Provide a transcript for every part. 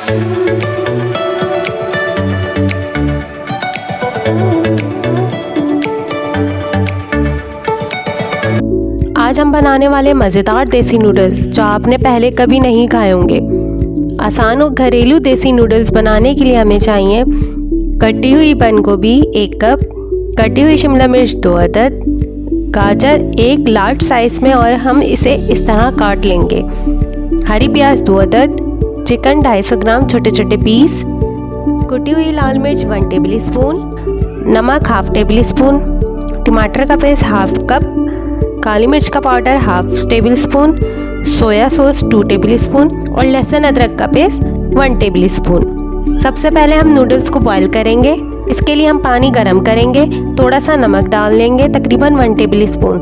आज हम बनाने वाले मज़ेदार देसी नूडल्स जो आपने पहले कभी नहीं खाए होंगे। आसान और घरेलू देसी नूडल्स बनाने के लिए हमें चाहिए कटी हुई बंद गोभी 1 कप, कटी हुई शिमला मिर्च 2 अदद, गाजर 1 लार्ज साइज़ में और हम इसे इस तरह काट लेंगे, हरी प्याज 2 अदद, चिकन 250 ग्राम छोटे छोटे पीस, कुटी हुई लाल मिर्च 1 टेबल स्पून, नमक हाफ टेबल स्पून, टमाटर का पेस्ट हाफ कप, काली मिर्च का powder half table spoon, soya sauce 2 table spoon और लहसुन अदरक का पेस्ट 1 टेबल स्पून। सबसे पहले हम नूडल्स को बॉईल करेंगे। इसके लिए हम पानी गरम करेंगे, थोड़ा सा नमक डाल लेंगे तकरीबन 1 टेबल स्पून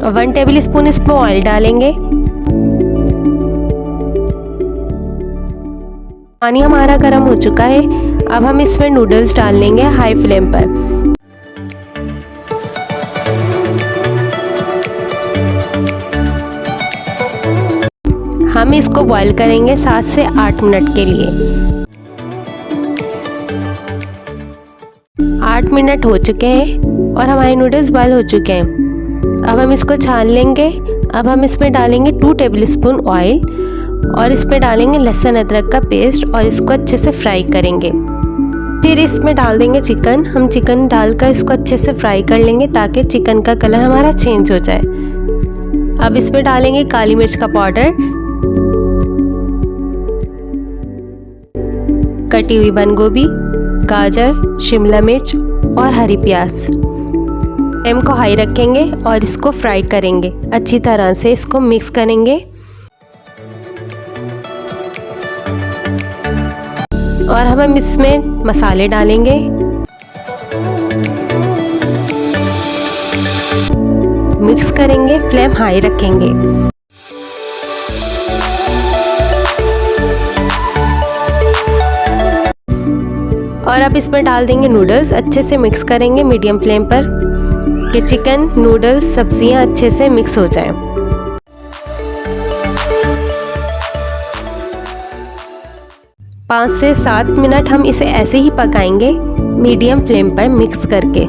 और 1 टेबल स्पून इसमें ऑयल डालेंगे। पानी हमारा गर्म हो चुका है, अब हम इसमें नूडल्स डाल लेंगे हाई फ्लेम पर। हम इसको बॉईल करेंगे 7 से 8 मिनट के लिए। 8 मिनट हो चुके हैं और हमारे नूडल्स बॉईल हो चुके हैं। अब हम इसको छान लेंगे। अब हम इसमें डालेंगे 2 टेबल स्पून ऑयल और इसमें डालेंगे लहसुन अदरक का पेस्ट और इसको अच्छे से फ्राई करेंगे। फिर इसमें डाल देंगे चिकन। हम चिकन डालकर इसको अच्छे से फ्राई कर लेंगे ताकि चिकन का कलर हमारा चेंज हो जाए। अब इसमें डालेंगे काली मिर्च का पाउडर, कटी हुई बंद गोभी, गाजर, शिमला मिर्च और हरी प्याज। फ्लेम को हाई रखेंगे और इसको फ्राई करेंगे। अच्छी तरह से इसको मिक्स करेंगे और हम इसमें मसाले डालेंगे। मिक्स करेंगे, फ्लेम हाई रखेंगे। और अब इसमें डाल देंगे नूडल्स। अच्छे से मिक्स करेंगे मीडियम फ्लेम पर कि चिकन, नूडल्स, सब्जियां अच्छे से मिक्स हो जाएं। पाँच से 7 मिनट हम इसे ऐसे ही पकाएंगे मीडियम फ्लेम पर मिक्स करके।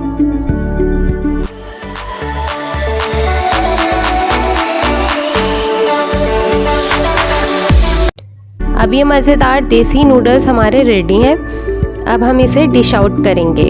अब ये मज़ेदार देसी नूडल्स हमारे रेडी हैं। अब हम इसे डिश आउट करेंगे।